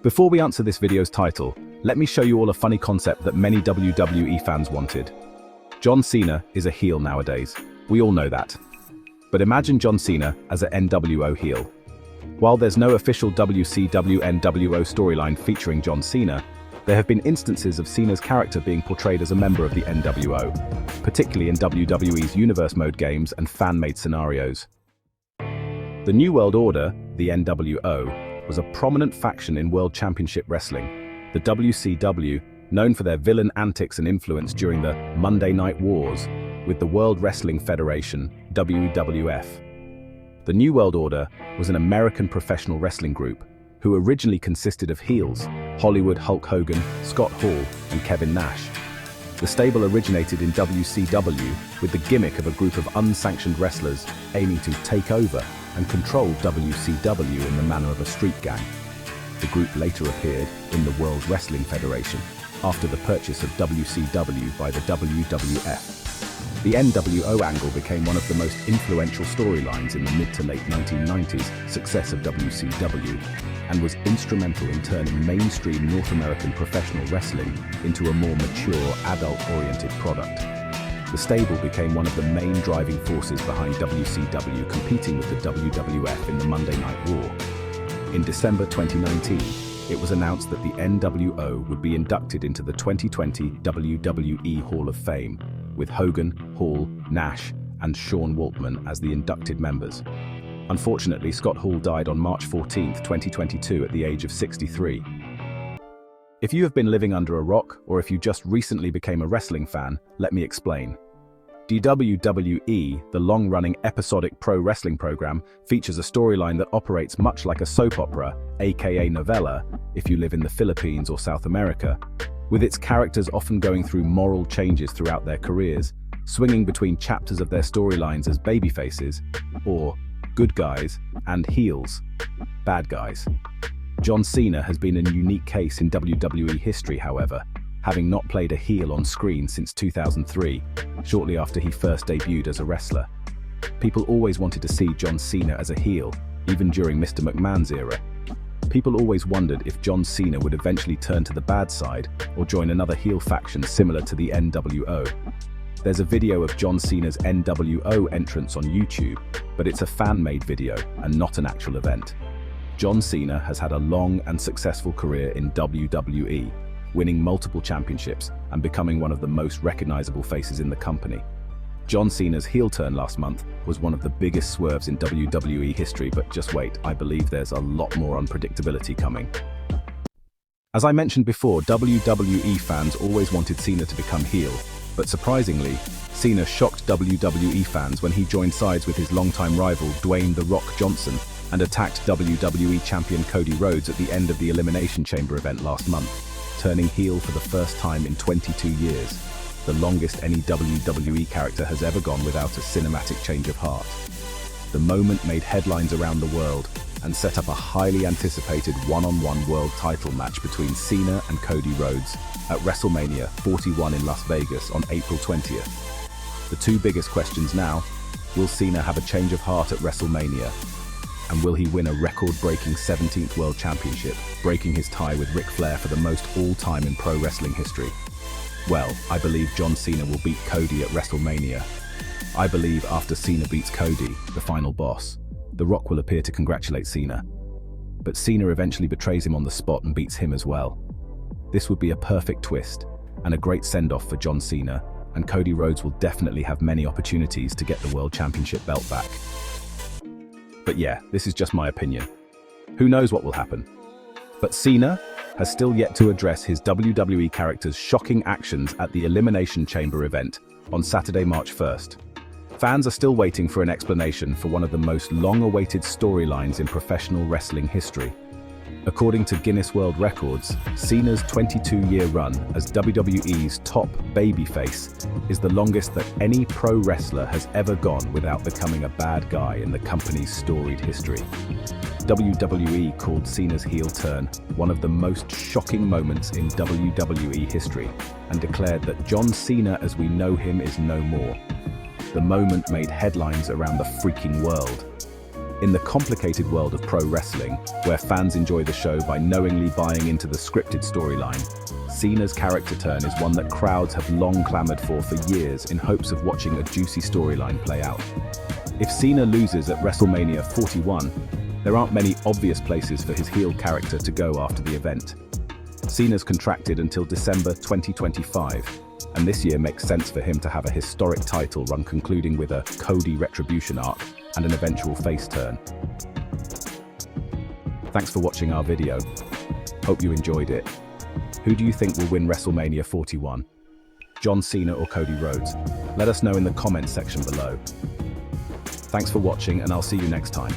Before we answer this video's title, let me show you all a funny concept that many WWE fans wanted. John Cena is a heel nowadays. We all know that. But imagine John Cena as an NWO heel. While there's no official WCW NWO storyline featuring John Cena, there have been instances of Cena's character being portrayed as a member of the NWO, particularly in WWE's Universe Mode games and fan-made scenarios. The New World Order, the NWO, was a prominent faction in World Championship Wrestling. The WCW, known for their villain antics and influence during the Monday Night Wars, with the World Wrestling Federation, WWF. The New World Order was an American professional wrestling group who originally consisted of heels, Hollywood Hulk Hogan, Scott Hall, and Kevin Nash. The stable originated in WCW with the gimmick of a group of unsanctioned wrestlers aiming to take over and control WCW in the manner of a street gang. The group later appeared in the World Wrestling Federation after the purchase of WCW by the WWF. The NWO angle became one of the most influential storylines in the mid to late 1990s success of WCW, and was instrumental in turning mainstream North American professional wrestling into a more mature, adult-oriented product. The stable became one of the main driving forces behind WCW competing with the WWF in the Monday Night War. In December 2019, it was announced that the NWO would be inducted into the 2020 WWE Hall of Fame, with Hogan, Hall, Nash, and Sean Waltman as the inducted members. Unfortunately, Scott Hall died on March 14, 2022 at the age of 63. If you have been living under a rock, or if you just recently became a wrestling fan, let me explain. WWE, the long-running episodic pro wrestling program, features a storyline that operates much like a soap opera, aka novella, if you live in the Philippines or South America, with its characters often going through moral changes throughout their careers, swinging between chapters of their storylines as babyfaces, or good guys, and heels, bad guys. John Cena has been a unique case in WWE history, however, having not played a heel on screen since 2003, shortly after he first debuted as a wrestler. People always wanted to see John Cena as a heel, even during Mr. McMahon's era. People always wondered if John Cena would eventually turn to the bad side or join another heel faction similar to the NWO. There's a video of John Cena's NWO entrance on YouTube, but it's a fan-made video and not an actual event. John Cena has had a long and successful career in WWE, winning multiple championships and becoming one of the most recognizable faces in the company. John Cena's heel turn last month was one of the biggest swerves in WWE history, but just wait, I believe there's a lot more unpredictability coming. As I mentioned before, WWE fans always wanted Cena to become heel, but surprisingly, Cena shocked WWE fans when he joined sides with his longtime rival Dwayne "The Rock" Johnson and attacked WWE champion Cody Rhodes at the end of the Elimination Chamber event last month, turning heel for the first time in 22 years. The longest any WWE character has ever gone without a cinematic change of heart. The moment made headlines around the world and set up a highly anticipated one-on-one world title match between Cena and Cody Rhodes at WrestleMania 41 in Las Vegas on April 20th. The two biggest questions now: will Cena have a change of heart at WrestleMania? And will he win a record-breaking 17th World Championship, breaking his tie with Ric Flair for the most all-time in pro wrestling history? Well, I believe John Cena will beat Cody at WrestleMania. I believe after Cena beats Cody, the final boss, The Rock will appear to congratulate Cena. But Cena eventually betrays him on the spot and beats him as well. This would be a perfect twist, and a great send-off for John Cena, and Cody Rhodes will definitely have many opportunities to get the World Championship belt back. But yeah, this is just my opinion. Who knows what will happen? But Cena has still yet to address his WWE character's shocking actions at the Elimination Chamber event on Saturday, March 1st. Fans are still waiting for an explanation for one of the most long-awaited storylines in professional wrestling history. According to Guinness World Records, Cena's 22-year run as WWE's top babyface is the longest that any pro wrestler has ever gone without becoming a bad guy in the company's storied history. WWE called Cena's heel turn one of the most shocking moments in WWE history and declared that John Cena as we know him is no more. The moment made headlines around the freaking world. In the complicated world of pro wrestling, where fans enjoy the show by knowingly buying into the scripted storyline, Cena's character turn is one that crowds have long clamored for years in hopes of watching a juicy storyline play out. If Cena loses at WrestleMania 41, there aren't many obvious places for his heel character to go after the event. Cena's contracted until December 2025, and this year makes sense for him to have a historic title run concluding with a Cody Retribution arc and an eventual face turn. Thanks for watching our video. Hope you enjoyed it. Who do you think will win WrestleMania 41? John Cena or Cody Rhodes? Let us know in the comments section below. Thanks for watching, and I'll see you next time.